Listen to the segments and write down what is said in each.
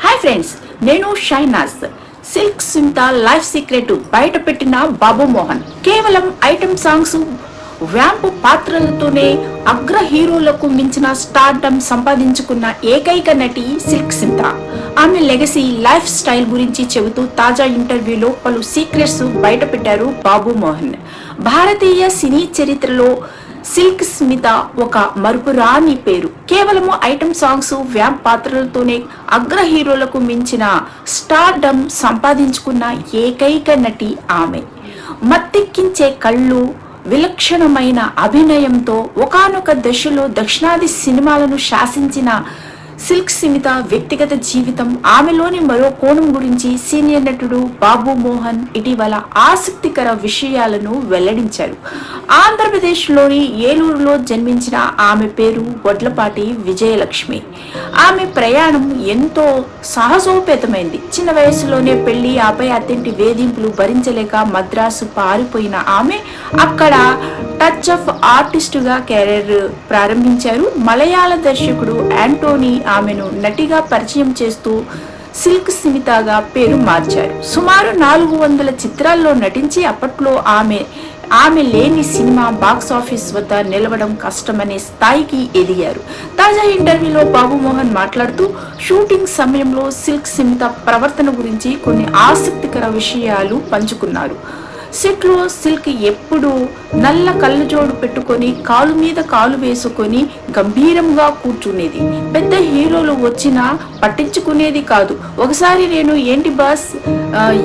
Hi friends, నేను Shainaz. Silk Smitha life secret బయట పెట్టిన బాబు మోహన్ కేవలం ఐటమ్ సాంగ్స్, వ్యాంపు పాత్రలతోనే అగ్ర హీరోలకు మించిన స్టార్డమ్ సంపాదించుకున్న ఏకైక నటి సిల్క్ స్మిత. ఆమె లెగసీ, లైఫ్ స్టైల్ గురించి చెబుతూ తాజా ఇంటర్వ్యూలో పలు సీక్రెట్స్ బయట పెట్టారు బాబు మోహన్. భారతీయ సినీ చరిత్రలో సిల్క్ స్మిత ఒక మరుపురాని పేరు. కేవలము ఐటమ్ సాంగ్స్, వ్యాంప్ పాత్రలతోనే అగ్ర హీరోలకు మించిన స్టార్డమ్ సంపాదించుకున్న ఏకైక నటి ఆమె. మత్తెక్కించే కళ్ళు, విలక్షణమైన అభినయంతో ఒకానొక దశలో దక్షిణాది సినిమాలను శాసించిన సిల్క్ స్మిత వ్యక్తిగత జీవితం, ఆమెలోని మరో కోణం గురించి సీనియర్ నటుడు బాబు మోహన్ ఇటీవల ఆసక్తికర విషయాలను వెల్లడించారు. ఆంధ్రప్రదేశ్లోని ఏలూరులో జన్మించిన ఆమె పేరు వడ్లపాటి విజయలక్ష్మి. ఆమె ప్రయాణం ఎంతో సాహసోపేతమైంది. చిన్న వయసులోనే పెళ్లి, ఆపై అత్తింటి వేధింపులు భరించలేక మద్రాసు పారిపోయిన ఆమె అక్కడ టచ్ ఆఫ్ ఆర్టిస్టుగా కెరీర్ ప్రారంభించారు. మలయాళ దర్శకుడు యాంటోనీ ఆమెను నటిగా పరిచయం చేస్తూ సిల్క్ స్మితగా పేరు మార్చారు. సుమారు 400 చిత్రాల్లో నటించి అప్పట్లో ఆమె లేని సినిమా బాక్స్ ఆఫీస్ వద్ద నిలవడం కష్టమనే స్థాయికి ఎదిగారు. తాజా ఇంటర్వ్యూలో బాబు మోహన్ మాట్లాడుతూ షూటింగ్ సమయంలో సిల్క్ స్మిత ప్రవర్తన గురించి కొన్ని ఆసక్తికర విషయాలు పంచుకున్నారు. సెట్లో సిల్క్ ఎప్పుడు నల్ల కళ్ళజోడు పెట్టుకొని కాలు మీద కాలు వేసుకొని గంభీరంగా కూర్చునేది. పెద్ద హీరోలు వచ్చినా పట్టించుకునేది కాదు. ఒకసారి నేను ఏంటి బాస్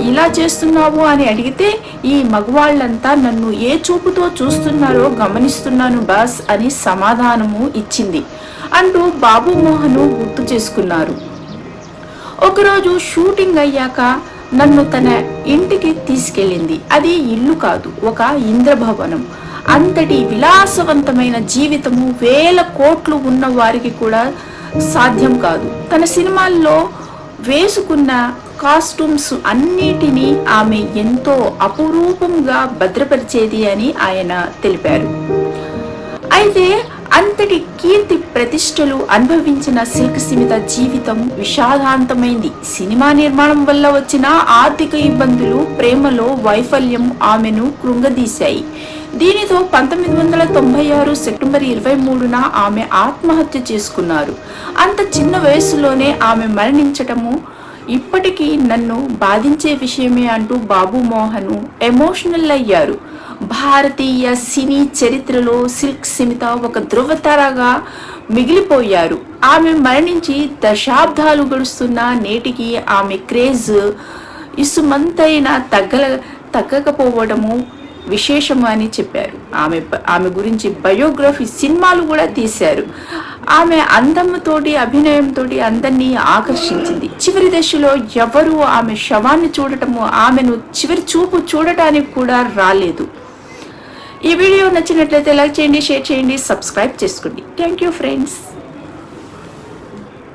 ఇలా చేస్తున్నావు అని అడిగితే, ఈ మగవాళ్ళంతా నన్ను ఏ చూపుతో చూస్తున్నారో గమనిస్తున్నాను బాస్ అని సమాధానము ఇచ్చింది అంటూ బాబు మోహన్ గుర్తు చేసుకున్నారు. ఒకరోజు షూటింగ్ అయ్యాక నన్ను తన ఇంటికి తీసుకెళ్ళింది. అది ఇల్లు కాదు, ఒక ఇంద్రభవనం. అంతటి విలాసవంతమైన జీవితము 1000 కోట్లు ఉన్న వారికి కూడా సాధ్యం కాదు. తన సినిమాల్లో వేసుకున్న కాస్ట్యూమ్స్ అన్నిటినీ ఆమె ఎంతో అపురూపంగా భద్రపరిచేది అని ఆయన తెలిపారు. అయితే అంతటి కీర్తి ప్రతిష్టలు అనుభవించిన సిల్క్ స్మిత జీవితం విషాదాంతమైంది. సినిమా నిర్మాణం వల్ల వచ్చిన ఆర్థిక ఇబ్బందులు, ప్రేమలో వైఫల్యం ఆమెను కృంగదీశాయి. దీనితో 1996 సెప్టెంబర్ 23న ఆమె ఆత్మహత్య చేసుకున్నారు. అంత చిన్న వయసులోనే ఆమె మరణించటము ఇప్పటికీ నన్ను బాధించే విషయమే అంటూ బాబు మోహన్ ఎమోషనల్ అయ్యారు. భారతీయ సినీ చరిత్రలో సిల్క్ స్మిత ఒక ధృవతారగా మిగిలిపోయారు. ఆమె మరణించి దశాబ్దాలు గడుస్తున్న నేటికి ఆమె క్రేజ్ ఇసుమంతైనా తగ్గకపోవడము విశేషము అని చెప్పారు. ఆమె గురించి బయోగ్రఫీ సినిమాలు కూడా తీశారు. ఆమె అందముతోటి, అభినయంతో అందరినీ ఆకర్షించింది. చివరి దశలో ఎవరు ఆమె శవాన్ని చూడటము, ఆమెను చివరి చూపు చూడటానికి కూడా రాలేదు. ఈ వీడియో నచ్చినట్లయితే లైక్ చేయండి, షేర్ చేయండి, సబ్స్క్రైబ్ చేసుకోండి. Thank you friends.